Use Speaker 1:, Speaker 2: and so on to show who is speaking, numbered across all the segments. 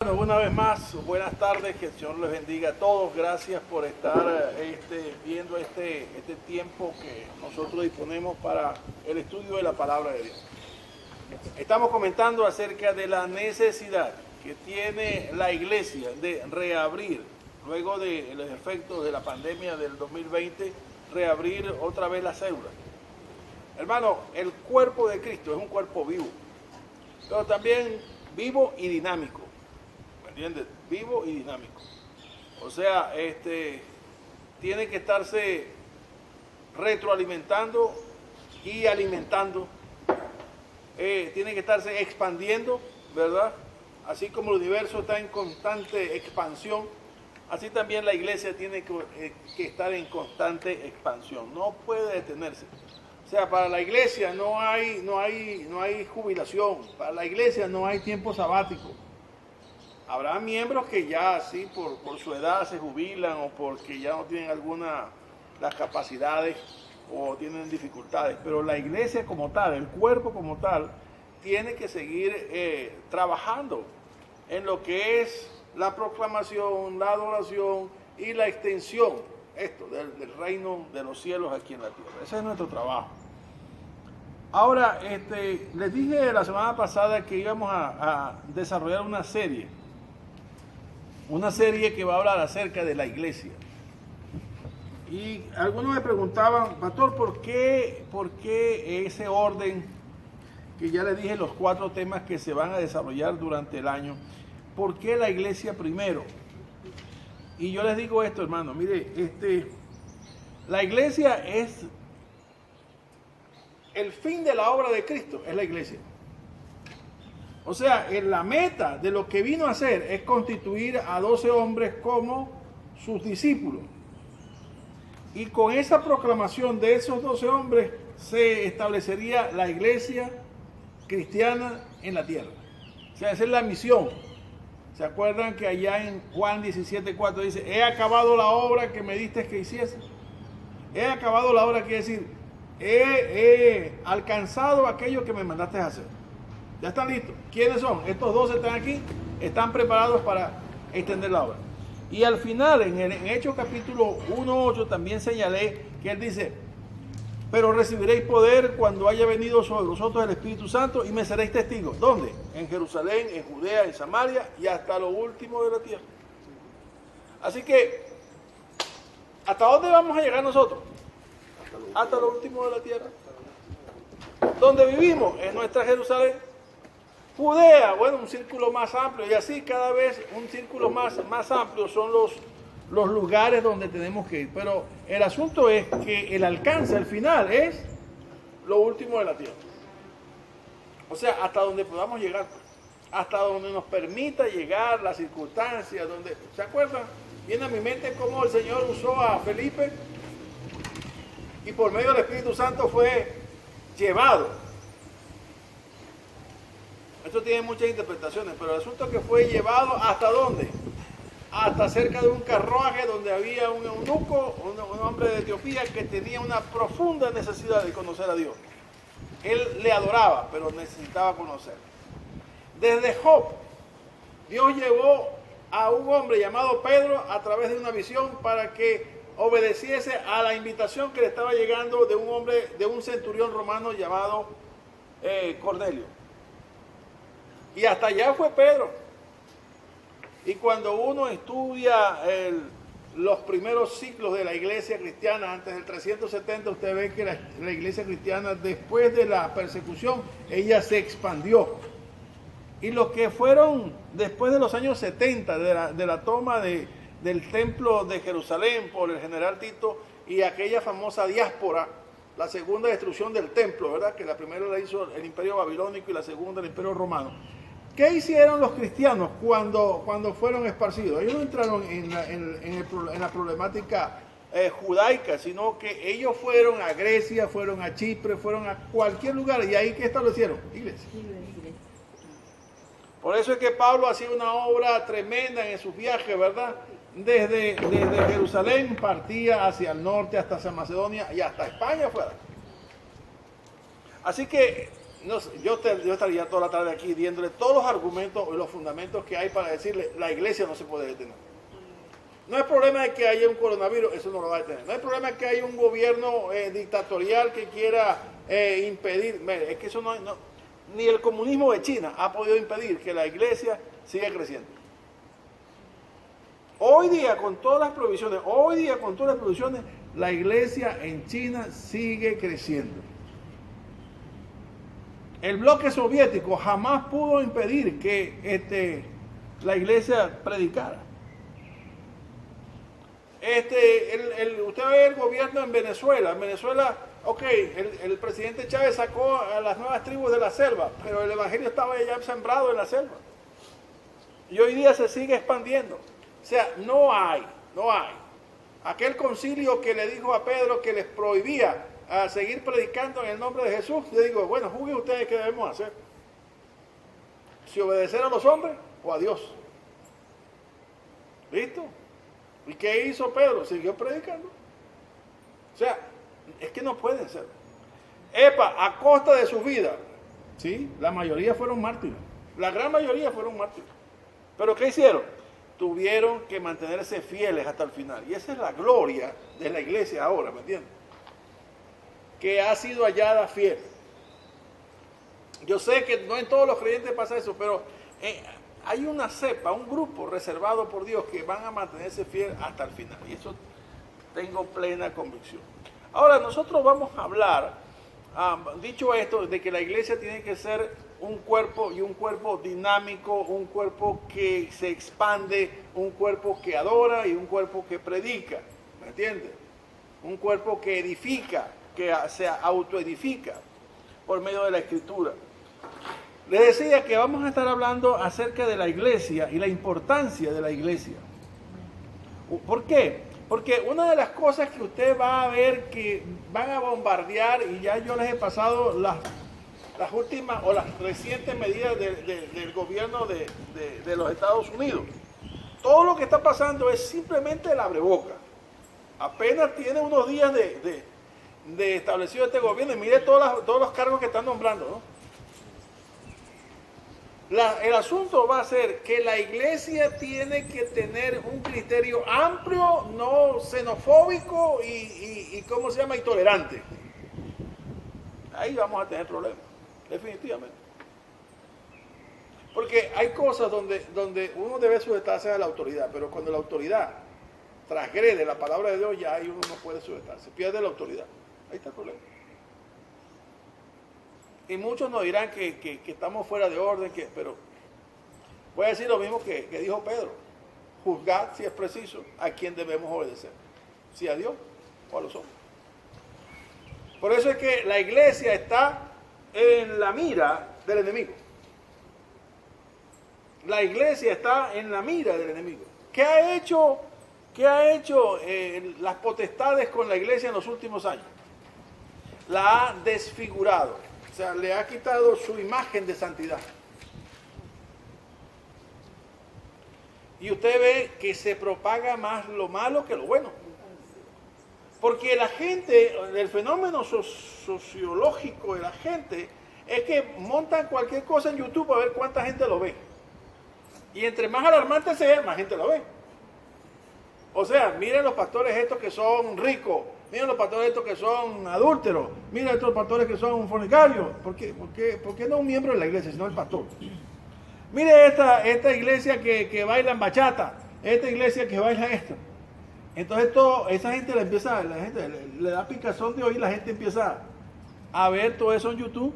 Speaker 1: Bueno, una vez más, buenas tardes, que el Señor les bendiga a todos. Gracias por estar viendo este tiempo que nosotros disponemos para el estudio de la palabra de Dios. Estamos comentando acerca de la necesidad que tiene la iglesia de reabrir, luego de los efectos de la pandemia del 2020, reabrir otra vez las células. Hermano, el cuerpo de Cristo es un cuerpo vivo, pero también vivo y dinámico. ¿Entiendes? Vivo y dinámico. O sea, tiene que estarse retroalimentando y alimentando. Tiene que estarse expandiendo, ¿verdad? Así como el universo está en constante expansión, así también la iglesia tiene que estar en constante expansión. No puede detenerse. O sea, para la iglesia no hay jubilación. Para la iglesia no hay tiempo sabático. Habrá miembros que ya así por su edad se jubilan o porque ya no tienen las capacidades o tienen dificultades, pero la iglesia como tal, el cuerpo como tal, tiene que seguir trabajando en lo que es la proclamación, la adoración y la extensión del reino de los cielos aquí en la tierra. Ese es nuestro trabajo. Ahora, les dije la semana pasada que íbamos a desarrollar una serie que va a hablar acerca de la iglesia. Y algunos me preguntaban, pastor, ¿por qué ese orden? Que ya les dije los 4 temas que se van a desarrollar durante el año. ¿Por qué la iglesia primero? Y yo les digo esto, hermano, mire, la iglesia es el fin de la obra de Cristo, es la iglesia. O sea, la meta de lo que vino a hacer es constituir a 12 hombres como sus discípulos. Y con esa proclamación de esos 12 hombres se establecería la iglesia cristiana en la tierra. O sea, esa es la misión. ¿Se acuerdan que allá en Juan 17:4 dice, he acabado la obra que me diste que hiciese? He acabado la obra, quiere decir, he alcanzado aquello que me mandaste a hacer. Ya están listos. ¿Quiénes son? Estos 12 están aquí, están preparados para extender la obra. Y al final, en Hechos capítulo 1:8, también señalé que él dice, pero recibiréis poder cuando haya venido sobre vosotros el Espíritu Santo y me seréis testigos. ¿Dónde? En Jerusalén, en Judea, en Samaria y hasta lo último de la tierra. Así que, ¿hasta dónde vamos a llegar nosotros? Hasta lo último de la tierra. ¿Dónde vivimos? En nuestra Jerusalén. Judea, bueno, un círculo más amplio, y así cada vez un círculo más amplio son los lugares donde tenemos que ir. Pero el asunto es que el alcance, el final, es lo último de la tierra. O sea, hasta donde podamos llegar, hasta donde nos permita llegar las circunstancias, donde, ¿se acuerdan? Viene a mi mente cómo el Señor usó a Felipe y por medio del Espíritu Santo fue llevado. Esto tiene muchas interpretaciones, pero el asunto es que fue llevado ¿hasta dónde? Hasta cerca de un carruaje donde había un eunuco, un hombre de Etiopía que tenía una profunda necesidad de conocer a Dios. Él le adoraba, pero necesitaba conocer. Desde Job, Dios llevó a un hombre llamado Pedro a través de una visión para que obedeciese a la invitación que le estaba llegando de un hombre, de un centurión romano llamado Cornelio. Y hasta allá fue Pedro. Y cuando uno estudia los primeros ciclos de la iglesia cristiana, antes del 370, usted ve que la iglesia cristiana, después de la persecución, ella se expandió. Y los que fueron después de los años 70, de la toma del templo de Jerusalén por el general Tito y aquella famosa diáspora, la segunda destrucción del templo, ¿verdad? Que la primera la hizo el imperio babilónico y la segunda el imperio romano. ¿Qué hicieron los cristianos cuando fueron esparcidos? Ellos no entraron en la problemática judaica, sino que ellos fueron a Grecia, fueron a Chipre, fueron a cualquier lugar. ¿Y ahí qué establecieron? Iglesia. Por eso es que Pablo hacía una obra tremenda en sus viajes, ¿verdad? Desde Jerusalén partía hacia el norte, hasta San Macedonia y hasta España fuera. Así que no sé, yo estaría toda la tarde aquí diéndole todos los argumentos y los fundamentos que hay para decirle la iglesia no se puede detener. No hay problema de que haya un coronavirus, eso no lo va a detener. No hay problema de que haya un gobierno dictatorial que quiera impedir. Mire, es que eso ni el comunismo de China ha podido impedir que la iglesia siga creciendo. Hoy día, con todas las provisiones, la iglesia en China sigue creciendo. El bloque soviético jamás pudo impedir que la iglesia predicara. Usted ve el gobierno en Venezuela. En Venezuela, ok, el presidente Chávez sacó a las nuevas tribus de la selva, pero el evangelio estaba ya sembrado en la selva. Y hoy día se sigue expandiendo. O sea, no hay. Aquel concilio que le dijo a Pedro que les prohibía seguir predicando en el nombre de Jesús, yo digo, bueno, juzguen ustedes qué debemos hacer. Si obedecer a los hombres o a Dios. ¿Listo? ¿Y qué hizo Pedro? Siguió predicando. O sea, es que no pueden ser. A costa de su vida. Sí, la mayoría fueron mártires. La gran mayoría fueron mártires. ¿Pero qué hicieron? Tuvieron que mantenerse fieles hasta el final. Y esa es la gloria de la iglesia ahora, ¿me entiendes? Que ha sido hallada fiel. Yo sé que no en todos los creyentes pasa eso, pero hay una cepa, un grupo reservado por Dios que van a mantenerse fiel hasta el final. Y eso tengo plena convicción. Ahora, nosotros vamos a hablar, dicho esto, de que la iglesia tiene que ser un cuerpo y un cuerpo dinámico, un cuerpo que se expande, un cuerpo que adora y un cuerpo que predica. ¿Me entiendes? Un cuerpo que edifica, que se autoedifica por medio de la Escritura. Les decía que vamos a estar hablando acerca de la iglesia y la importancia de la iglesia. ¿Por qué? Porque una de las cosas que usted va a ver que van a bombardear, y ya yo les he pasado las últimas o las recientes medidas del gobierno de los Estados Unidos. Todo lo que está pasando es simplemente el abreboca. Apenas tiene unos días de establecido este gobierno y mire todos los cargos que están nombrando, ¿no? El asunto va a ser que la iglesia tiene que tener un criterio amplio, no xenofóbico y ¿cómo se llama? Intolerante. Ahí vamos a tener problemas, definitivamente. Porque hay cosas donde uno debe sujetarse a la autoridad, pero cuando la autoridad transgrede la palabra de Dios, ya ahí uno no puede sujetarse, pierde la autoridad. Ahí está el problema. Y muchos nos dirán que estamos fuera de orden, pero voy a decir lo mismo que dijo Pedro. Juzgad, si es preciso, a quién debemos obedecer. Si a Dios o a los hombres. Por eso es que la iglesia está en la mira del enemigo. La iglesia está en la mira del enemigo. ¿Qué ha hecho las potestades con la iglesia en los últimos años? La ha desfigurado. O sea, le ha quitado su imagen de santidad. Y usted ve que se propaga más lo malo que lo bueno. Porque la gente, el fenómeno sociológico de la gente, es que montan cualquier cosa en YouTube a ver cuánta gente lo ve. Y entre más alarmante sea, más gente lo ve. O sea, miren los pastores estos que son ricos, miren los pastores estos que son adúlteros, miren estos pastores que son fornicarios. ¿Por qué no un miembro de la iglesia, sino el pastor? Mire esta iglesia que baila en bachata, esta iglesia que baila esto. Entonces esa gente le da picazón de oír, la gente empieza a ver todo eso en YouTube.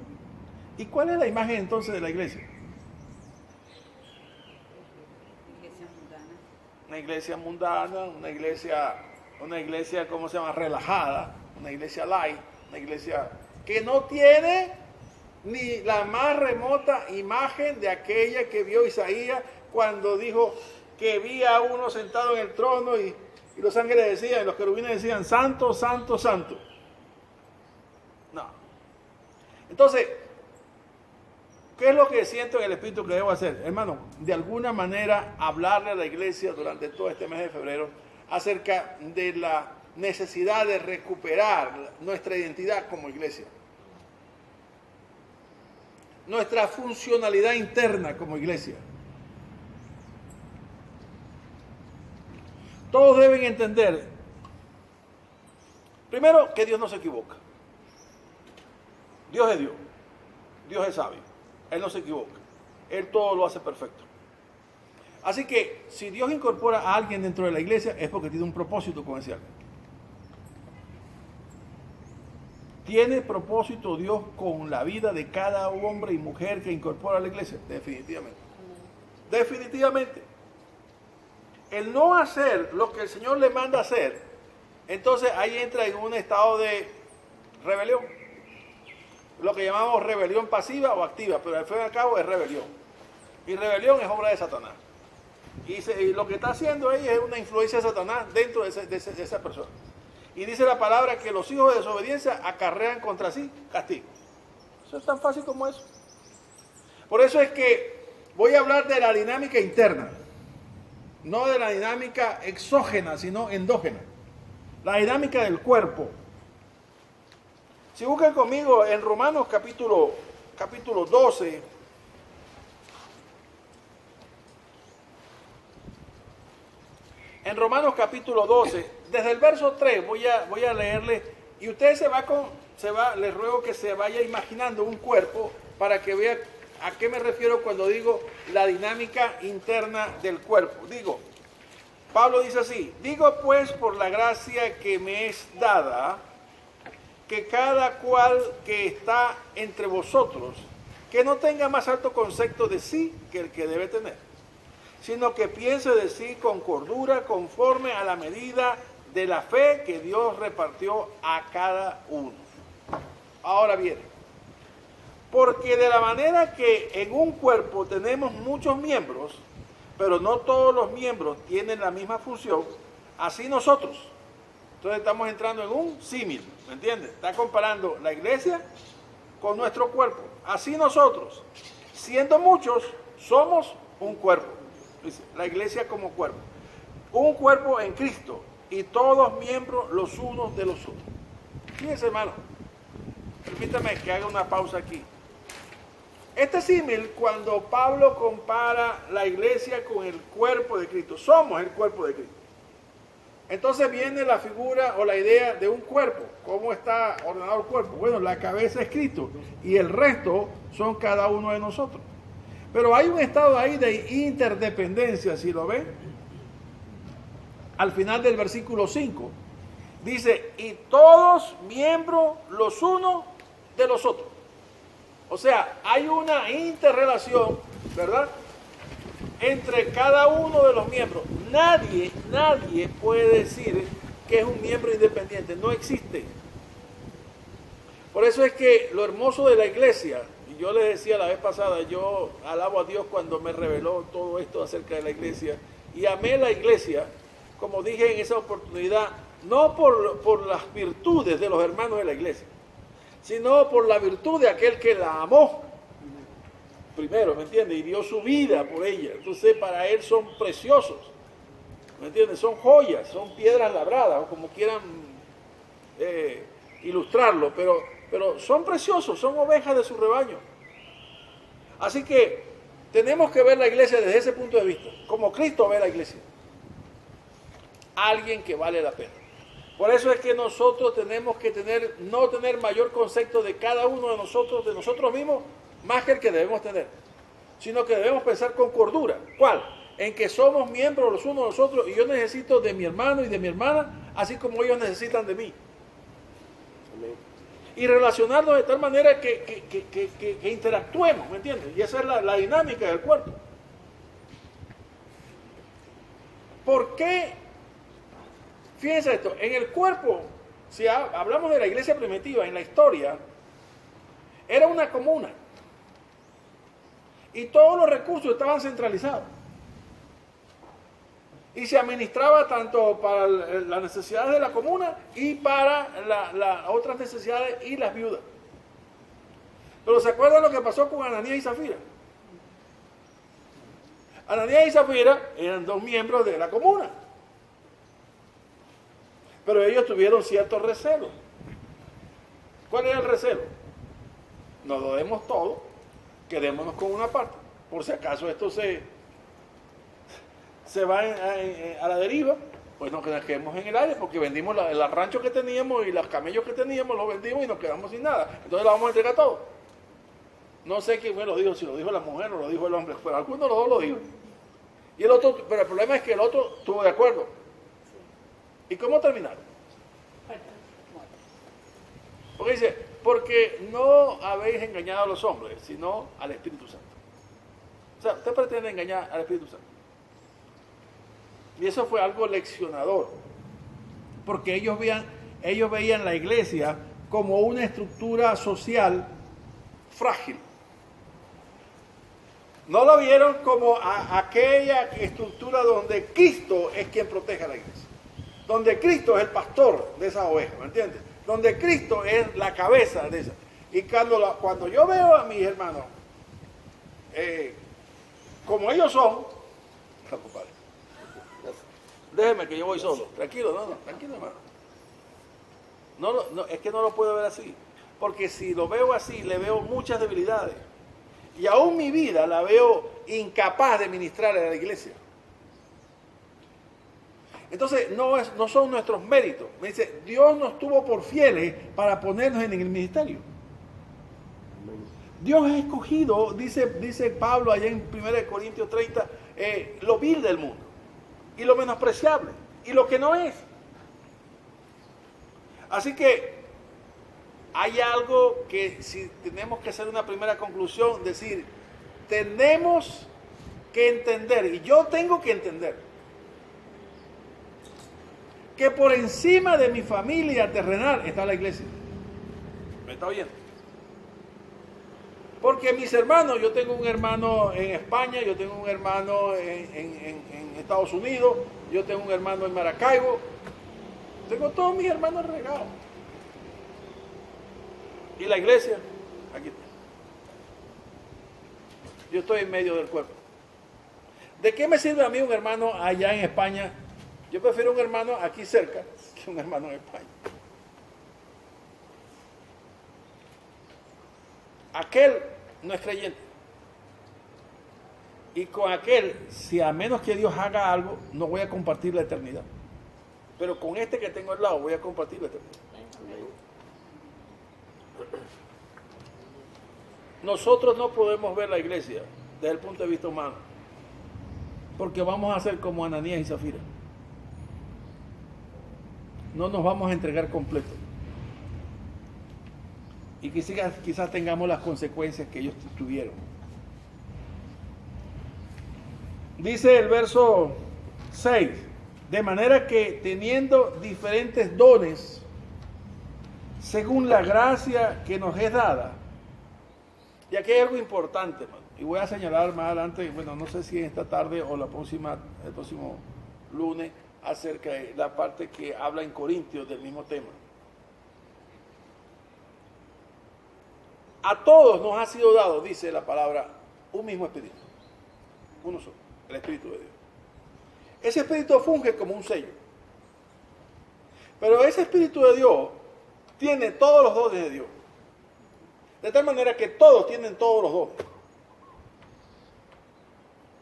Speaker 1: ¿Y cuál es la imagen entonces de la iglesia? Una iglesia mundana, una iglesia, ¿cómo se llama? Relajada, una iglesia light, una iglesia que no tiene ni la más remota imagen de aquella que vio Isaías cuando dijo que vi a uno sentado en el trono y los ángeles decían, y los querubines decían, santo, santo, santo. No. Entonces, ¿qué es lo que siento en el Espíritu que debo hacer? Hermano, de alguna manera hablarle a la iglesia durante todo este mes de febrero acerca de la necesidad de recuperar nuestra identidad como iglesia. nuestra funcionalidad interna como iglesia. Todos deben entender, primero, que Dios no se equivoca. Dios es Dios. Dios es sabio. Él no se equivoca. Él todo lo hace perfecto. Así que, si Dios incorpora a alguien dentro de la iglesia, es porque tiene un propósito con ese alguien. ¿Tiene propósito Dios con la vida de cada hombre y mujer que incorpora a la iglesia? Definitivamente. Definitivamente. El no hacer lo que el Señor le manda hacer, entonces ahí entra en un estado de rebelión. Lo que llamamos rebelión pasiva o activa, pero al fin y al cabo es rebelión. Y rebelión es obra de Satanás. Y lo que está haciendo ella es una influencia de Satanás dentro de esa persona. Y dice la palabra que los hijos de desobediencia acarrean contra sí castigo. Eso es tan fácil como eso. Por eso es que voy a hablar de la dinámica interna. No de la dinámica exógena, sino endógena. La dinámica del cuerpo. Si buscan conmigo en Romanos capítulo 12. En Romanos capítulo 12, desde el verso 3 voy a leerle, y usted les ruego que se vaya imaginando un cuerpo para que vea a qué me refiero cuando digo la dinámica interna del cuerpo. Pablo dice así: digo pues por la gracia que me es dada, que cada cual que está entre vosotros, que no tenga más alto concepto de sí que el que debe tener, sino que piense de sí con cordura, conforme a la medida de la fe que Dios repartió a cada uno. Ahora bien, porque de la manera que en un cuerpo tenemos muchos miembros, pero no todos los miembros tienen la misma función, así nosotros. Entonces estamos entrando en un símil, ¿me entiendes? Está comparando la iglesia con nuestro cuerpo. Así nosotros, siendo muchos, somos un cuerpo. La iglesia como cuerpo. Un cuerpo en Cristo y todos miembros los unos de los otros. Fíjense, hermano. Permítame que haga una pausa aquí. Este símil, cuando Pablo compara la iglesia con el cuerpo de Cristo, somos el cuerpo de Cristo. Entonces viene la figura o la idea de un cuerpo. ¿Cómo está ordenado el cuerpo? Bueno, la cabeza es Cristo y el resto son cada uno de nosotros. Pero hay un estado ahí de interdependencia, si lo ven. Al final del versículo 5, dice, y todos miembros los unos de los otros. O sea, hay una interrelación, ¿verdad?, entre cada uno de los miembros. Nadie puede decir que es un miembro independiente. No existe. Por eso es que lo hermoso de la iglesia, y yo les decía la vez pasada, yo alabo a Dios cuando me reveló todo esto acerca de la iglesia, y amé la iglesia, como dije en esa oportunidad, no por las virtudes de los hermanos de la iglesia, sino por la virtud de aquel que la amó primero, ¿me entiendes? Y dio su vida por ella. Entonces para él son preciosos, ¿me entiendes? Son joyas, son piedras labradas, o como quieran ilustrarlo, pero son preciosos, son ovejas de su rebaño. Así que tenemos que ver la iglesia desde ese punto de vista, como Cristo ve la iglesia. Alguien que vale la pena. Por eso es que nosotros tenemos que no tener mayor concepto de cada uno de nosotros mismos, más que el que debemos tener, sino que debemos pensar con cordura. ¿Cuál? En que somos miembros los unos de los otros, y yo necesito de mi hermano y de mi hermana, así como ellos necesitan de mí. Y relacionarnos de tal manera que interactuemos, ¿me entiendes? Y esa es la dinámica del cuerpo. ¿Por qué? Fíjense esto, en el cuerpo, si hablamos de la iglesia primitiva, en la historia, era una comuna. Y todos los recursos estaban centralizados. Y se administraba tanto para las necesidades de la comuna y para las otras necesidades y las viudas. Pero ¿se acuerdan lo que pasó con Ananías y Zafira? Ananías y Zafira eran dos miembros de la comuna. Pero ellos tuvieron cierto recelo. ¿Cuál era el recelo? No lo demos todo, quedémonos con una parte. Por si acaso esto se va a la deriva, pues nos quedemos en el aire, porque vendimos el rancho que teníamos y los camellos que teníamos, los vendimos y nos quedamos sin nada. Entonces la vamos a entregar todo. No sé quién me lo dijo, si lo dijo la mujer o lo dijo el hombre, pero alguno de los dos lo dijo. Y el otro, pero el problema es que el otro estuvo de acuerdo. ¿Y cómo terminaron? Porque dice, porque no habéis engañado a los hombres, sino al Espíritu Santo. O sea, usted pretende engañar al Espíritu Santo. Y eso fue algo leccionador, porque ellos veían la iglesia como una estructura social frágil. No lo vieron como aquella estructura donde Cristo es quien protege a la iglesia, donde Cristo es el pastor de esa oveja, ¿me entiendes? Donde Cristo es la cabeza de esa. Y cuando yo veo a mis hermanos como ellos son, compadre, déjeme que yo voy solo. Tranquilo, tranquilo, hermano. No, es que no lo puedo ver así. Porque si lo veo así, le veo muchas debilidades. Y aún mi vida la veo incapaz de ministrar a la iglesia. Entonces, no son nuestros méritos. Me dice, Dios nos tuvo por fieles para ponernos en el ministerio. Dios ha escogido, dice Pablo allá en 1 Corintios 30, lo vil del mundo. Y lo menospreciable, y lo que no es. Así que hay algo que si tenemos que hacer una primera conclusión, decir, tenemos que entender, y yo tengo que entender, que por encima de mi familia terrenal está la iglesia. ¿Me está oyendo? Porque mis hermanos, yo tengo un hermano en España, yo tengo un hermano en Estados Unidos, yo tengo un hermano en Maracaibo, tengo todos mis hermanos regados. Y la iglesia, aquí está. Yo estoy en medio del cuerpo. ¿De qué me sirve a mí un hermano allá en España? Yo prefiero un hermano aquí cerca que un hermano en España. Aquel no es creyente. Y con aquel, si a menos que Dios haga algo, no voy a compartir la eternidad. Pero con este que tengo al lado voy a compartir la eternidad. Nosotros no podemos ver la iglesia desde el punto de vista humano, porque vamos a ser como Ananías y Zafira. No nos vamos a entregar completo. Y quizás tengamos las consecuencias que ellos tuvieron. Dice el verso 6, de manera que teniendo diferentes dones, según la gracia que nos es dada. Y aquí hay algo importante, hermano, y voy a señalar más adelante, bueno, no sé si esta tarde o el próximo lunes, acerca de la parte que habla en Corintios del mismo tema. A todos nos ha sido dado, dice la palabra, un mismo espíritu, uno solo, el Espíritu de Dios. Ese espíritu funge como un sello, pero ese Espíritu de Dios tiene todos los dones de Dios. De tal manera que todos tienen todos los dones.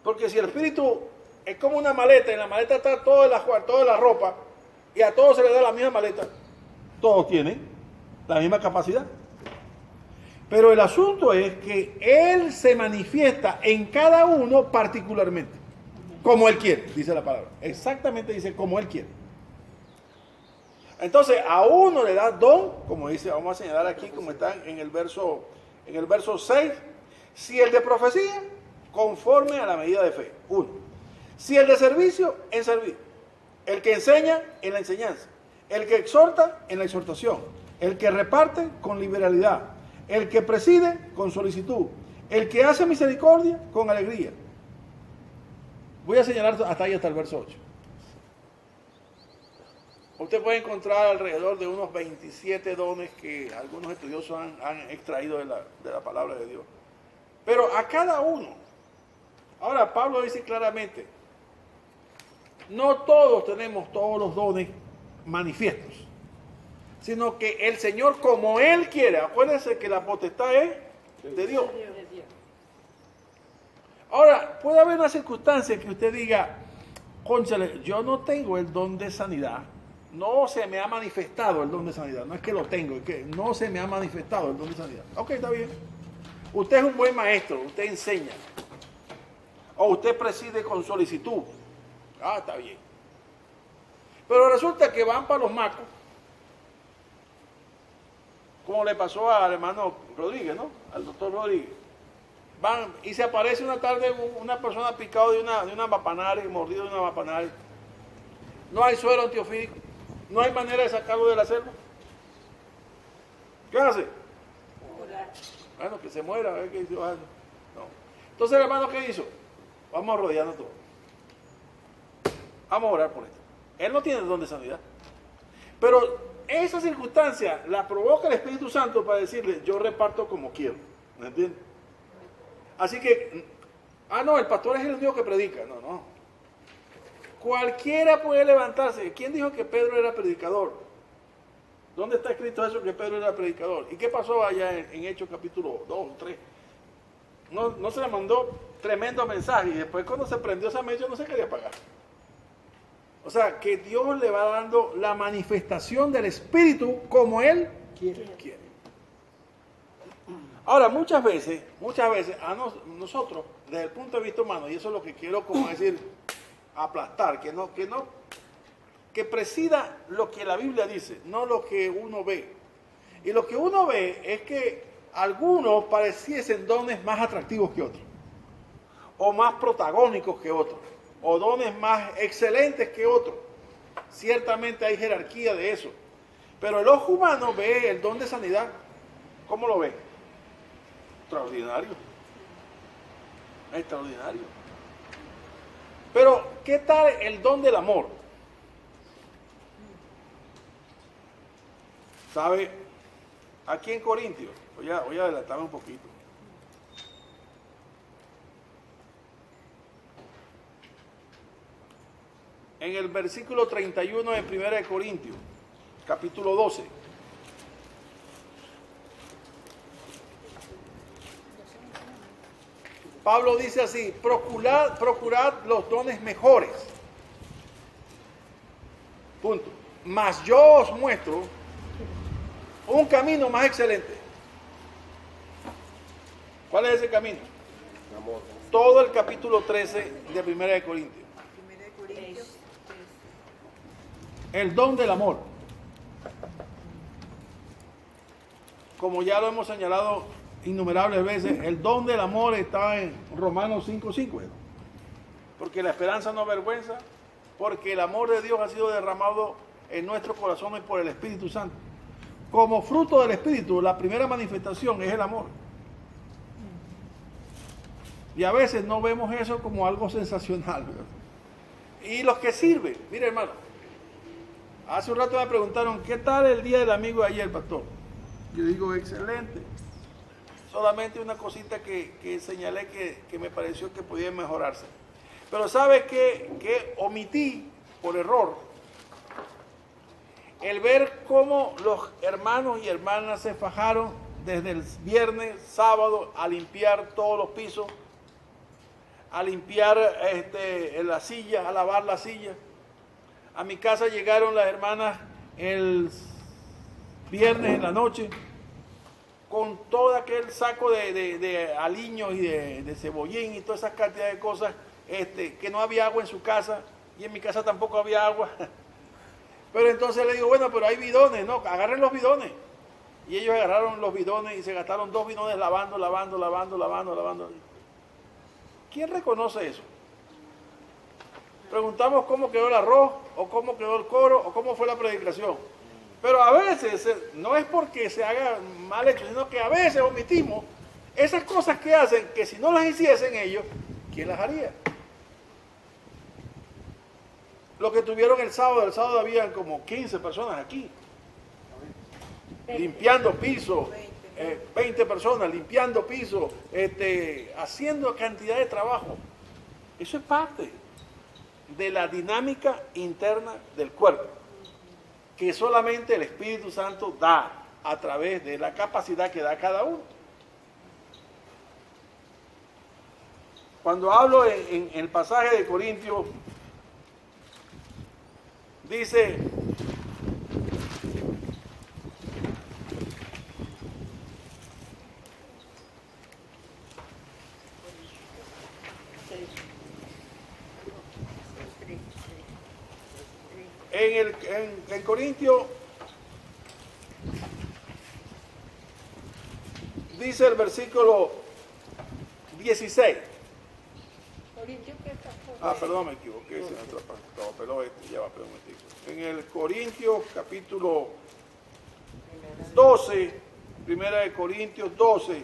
Speaker 1: Porque si el Espíritu es como una maleta, en la maleta está toda la ropa, y a todos se les da la misma maleta, todos tienen la misma capacidad. Pero el asunto es que Él se manifiesta en cada uno particularmente, como Él quiere, dice la palabra. Exactamente dice como Él quiere. Entonces, a uno le da don, como dice, vamos a señalar aquí, como está en el verso 6, si el de profecía, conforme a la medida de fe, uno. Si el de servicio, en servir. El que enseña, en la enseñanza. El que exhorta, en la exhortación. El que reparte, con liberalidad. El que preside, con solicitud. El que hace misericordia, con alegría. Voy a señalar hasta ahí, hasta el verso 8. Usted puede encontrar alrededor de unos 27 dones que algunos estudiosos han extraído de la palabra de Dios. Pero a cada uno. Ahora Pablo dice claramente, no todos tenemos todos los dones manifiestos, sino que el Señor como Él quiere, acuérdense que la potestad es de Dios. Ahora, puede haber una circunstancia que usted diga, cónchale, yo no tengo el don de sanidad, no se me ha manifestado el don de sanidad, no es que lo tengo, es que no se me ha manifestado el don de sanidad. Ok, está bien. Usted es un buen maestro, usted enseña, o usted preside con solicitud. Ah, está bien. Pero resulta que van para los macos, como le pasó al hermano Rodríguez, ¿no? Al doctor Rodríguez. Van y se aparece una tarde una persona picado de una vapanare, mordido de una vapanare. No hay suero antiofídico, no hay manera de sacarlo de la selva. ¿Qué hace? Bueno, que se muera, a ver qué hizo. No. Entonces el hermano, ¿qué hizo? Vamos a rodearnos todo. Vamos a orar por esto. Él no tiene el don de sanidad. Pero esa circunstancia la provoca el Espíritu Santo para decirle, yo reparto como quiero. ¿Me entiendes? Así que, no, el pastor es el único que predica. No, no. Cualquiera puede levantarse. ¿Quién dijo que Pedro era predicador? ¿Dónde está escrito eso que Pedro era predicador? ¿Y qué pasó allá en Hechos capítulo 2 o 3? No se le mandó tremendo mensaje y después cuando se prendió esa mecha no se quería pagar. O sea, que Dios le va dando la manifestación del Espíritu como Él quiere. Ahora, muchas veces a nosotros, desde el punto de vista humano, y eso es lo que quiero como decir, aplastar, que presida lo que la Biblia dice, no lo que uno ve. Y lo que uno ve es que algunos pareciesen dones más atractivos que otros, o más protagónicos que otros, o dones más excelentes que otros. Ciertamente hay jerarquía de eso. Pero el ojo humano ve el don de sanidad. ¿Cómo lo ve? Extraordinario. Extraordinario. Pero, ¿qué tal el don del amor? ¿Sabe? Aquí en Corintios, voy a adelantarme un poquito. En el versículo 31 de 1 Corintios, capítulo 12. Pablo dice así, procurad los dones mejores. Punto. Mas yo os muestro un camino más excelente. ¿Cuál es ese camino? Amor. Todo el capítulo 13 de 1 de Corintios. El don del amor. Como ya lo hemos señalado innumerables veces, el don del amor está en Romanos 5:5. Porque la esperanza no avergüenza, porque el amor de Dios ha sido derramado en nuestros corazones por el Espíritu Santo. Como fruto del Espíritu, la primera manifestación es el amor. Y a veces no vemos eso como algo sensacional, ¿verdad? Y los que sirven, mire hermano, hace un rato me preguntaron, ¿qué tal el día del amigo de ayer, pastor? Yo digo, excelente. Solamente una cosita que señalé que me pareció que podía mejorarse. Pero ¿sabe qué omití por error? El ver cómo los hermanos y hermanas se fajaron desde el viernes, sábado, a limpiar todos los pisos, a limpiar la silla, a lavar la silla. A mi casa llegaron las hermanas el viernes en la noche con todo aquel saco de aliños y de cebollín y toda esa cantidad de cosas, que no había agua en su casa y en mi casa tampoco había agua. Pero entonces le digo, bueno, pero hay bidones, no, agarren los bidones. Y ellos agarraron los bidones y se gastaron 2 bidones lavando. ¿Quién reconoce eso? Preguntamos cómo quedó el arroz, o cómo quedó el coro, o cómo fue la predicación. Pero a veces, no es porque se haga mal hecho, sino que a veces omitimos esas cosas que hacen, que si no las hiciesen ellos, ¿quién las haría? Lo que tuvieron el sábado habían como 15 personas aquí, limpiando piso, 20 personas limpiando piso, haciendo cantidad de trabajo. Eso es parte de la dinámica interna del cuerpo, que solamente el Espíritu Santo da a través de la capacidad que da cada uno. Cuando hablo en el pasaje de Corintios, dice, en Corintios, dice el versículo 16. Perdón, me equivoqué, se me atrapó, pero ya va, pero un momentico. En el Corintios capítulo 12, primera de Corintios 12,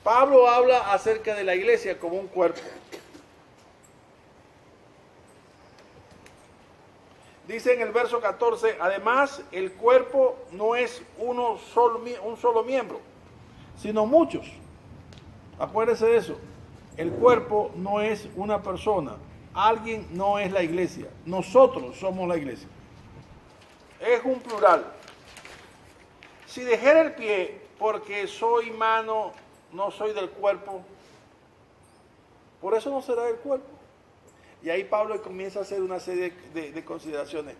Speaker 1: Pablo habla acerca de la iglesia como un cuerpo. Dice en el verso 14, además el cuerpo no es un solo miembro, sino muchos. Acuérdese de eso. El cuerpo no es una persona. Alguien no es la iglesia. Nosotros somos la iglesia. Es un plural. Si dejara el pie porque soy mano, no soy del cuerpo, por eso no será del cuerpo. Y ahí Pablo comienza a hacer una serie de consideraciones.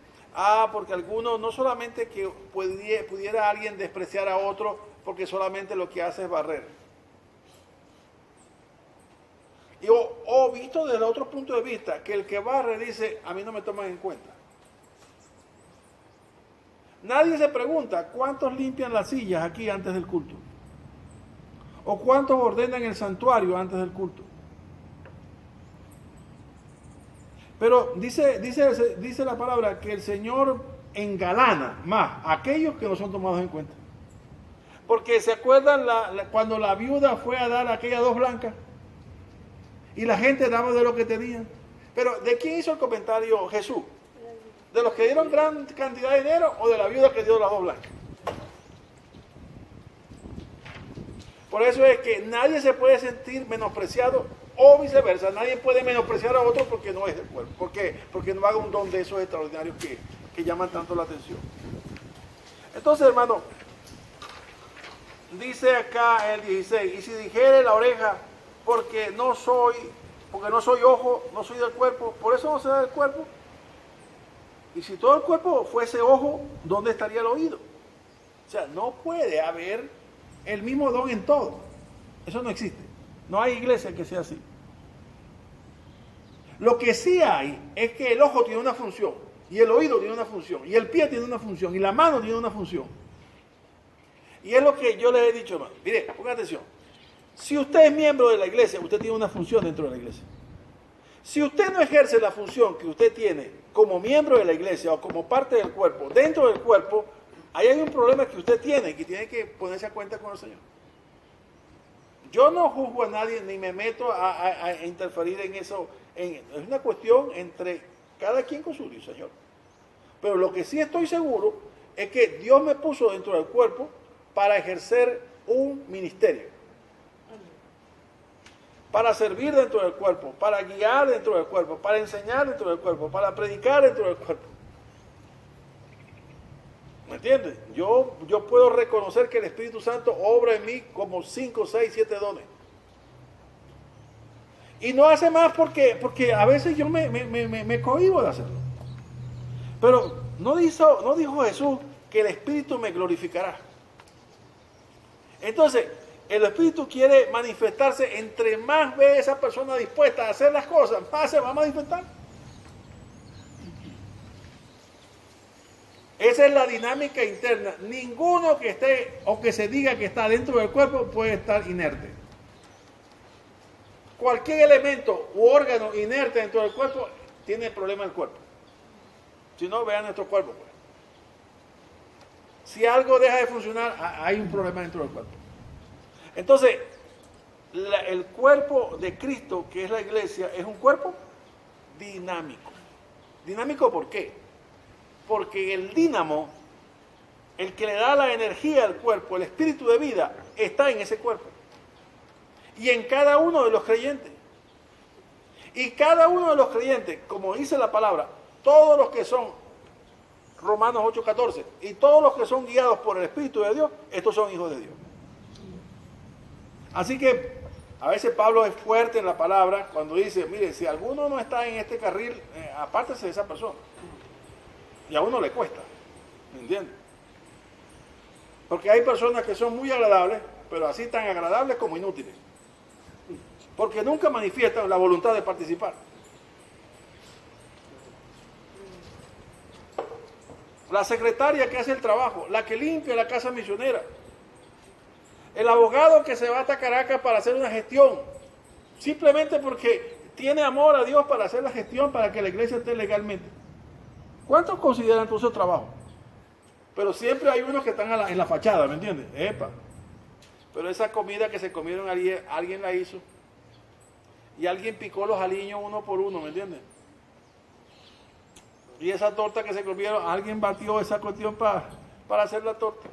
Speaker 1: Porque algunos, no solamente que pudiera alguien despreciar a otro porque solamente lo que hace es barrer. O visto desde otro punto de vista, que el que barre dice, a mí no me toman en cuenta. Nadie se pregunta cuántos limpian las sillas aquí antes del culto. O cuántos ordenan el santuario antes del culto. Pero dice la palabra que el Señor engalana más a aquellos que no son tomados en cuenta. Porque se acuerdan cuando la viuda fue a dar a aquellas 2 blancas y la gente daba de lo que tenían. Pero ¿de quién hizo el comentario Jesús? ¿De los que dieron gran cantidad de dinero o de la viuda que dio las 2 blancas? Por eso es que nadie se puede sentir menospreciado o viceversa. Nadie puede menospreciar a otro porque no es del cuerpo. ¿Por qué? Porque no haga un don de esos extraordinarios que llaman tanto la atención. Entonces, hermano, dice acá el 16, y si dijere la oreja, porque no soy ojo, no soy del cuerpo, por eso no será del cuerpo. Y si todo el cuerpo fuese ojo, ¿dónde estaría el oído? O sea, no puede haber el mismo don en todo. Eso no existe. No hay iglesia que sea así. Lo que sí hay es que el ojo tiene una función, y el oído tiene una función, y el pie tiene una función, y la mano tiene una función. Y es lo que yo les he dicho, hermano. Mire, pongan atención. Si usted es miembro de la iglesia, usted tiene una función dentro de la iglesia. Si usted no ejerce la función que usted tiene como miembro de la iglesia o como parte del cuerpo, dentro del cuerpo, ahí hay un problema que usted tiene, que tiene que ponerse a cuenta con el Señor. Yo no juzgo a nadie ni me meto a interferir en eso. Es una cuestión entre cada quien con su Dios, Señor. Pero lo que sí estoy seguro es que Dios me puso dentro del cuerpo para ejercer un ministerio. Para servir dentro del cuerpo, para guiar dentro del cuerpo, para enseñar dentro del cuerpo, para predicar dentro del cuerpo. ¿Me entiendes? Yo puedo reconocer que el Espíritu Santo obra en mí como 5, 6, 7 dones. Y no hace más porque a veces yo me cohíbo de hacerlo. Pero no dijo Jesús que el Espíritu me glorificará. Entonces, el Espíritu quiere manifestarse. Entre más ve esa persona dispuesta a hacer las cosas, más se va a manifestar. Esa es la dinámica interna. Ninguno que esté o que se diga que está dentro del cuerpo puede estar inerte. Cualquier elemento u órgano inerte dentro del cuerpo tiene problema en el cuerpo. Si no, vean nuestro cuerpo. Pues. Si algo deja de funcionar, hay un problema dentro del cuerpo. Entonces, el cuerpo de Cristo, que es la iglesia, es un cuerpo dinámico. ¿Dinámico por qué? Porque el dínamo, el que le da la energía al cuerpo, el espíritu de vida, está en ese cuerpo. Y en cada uno de los creyentes. Y cada uno de los creyentes, como dice la palabra, todos los que son Romanos 8:14. Y todos los que son guiados por el Espíritu de Dios, estos son hijos de Dios. Así que a veces Pablo es fuerte en la palabra cuando dice, mire, si alguno no está en este carril, apártese de esa persona. Y a uno le cuesta, ¿me entiendes? Porque hay personas que son muy agradables, pero así tan agradables como inútiles. Porque nunca manifiestan la voluntad de participar. La secretaria que hace el trabajo, la que limpia la casa misionera, el abogado que se va hasta Caracas para hacer una gestión, simplemente porque tiene amor a Dios para hacer la gestión para que la iglesia esté legalmente. ¿Cuántos consideran todo ese trabajo? Pero siempre hay unos que están en la fachada, ¿me entiendes? Epa. Pero esa comida que se comieron ayer, alguien la hizo. Y alguien picó los aliños uno por uno, ¿me entiendes? Y esa torta que se comieron, alguien batió esa cuestión para hacer la torta.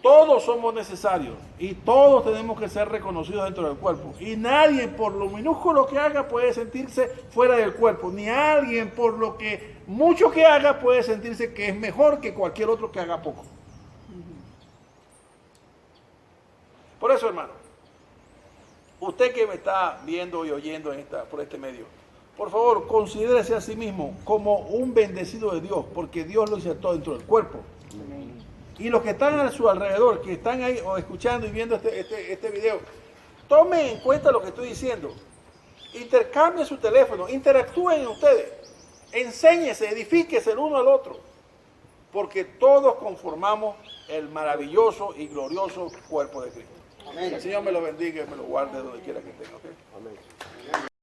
Speaker 1: Todos somos necesarios y todos tenemos que ser reconocidos dentro del cuerpo. Y nadie, por lo minúsculo que haga, puede sentirse fuera del cuerpo. Ni alguien, por lo que mucho que haga, puede sentirse que es mejor que cualquier otro que haga poco. Por eso, hermano, usted que me está viendo y oyendo por este medio, por favor, considérese a sí mismo como un bendecido de Dios, porque Dios lo insertó dentro del cuerpo. Y los que están a su alrededor, que están ahí o escuchando y viendo este video, tomen en cuenta lo que estoy diciendo. Intercambien su teléfono, interactúen ustedes, enséñense, edifíquense el uno al otro, porque todos conformamos el maravilloso y glorioso cuerpo de Cristo. Amén. El Señor me lo bendiga y me lo guarde donde quiera que esté. ¿Okay? Amén.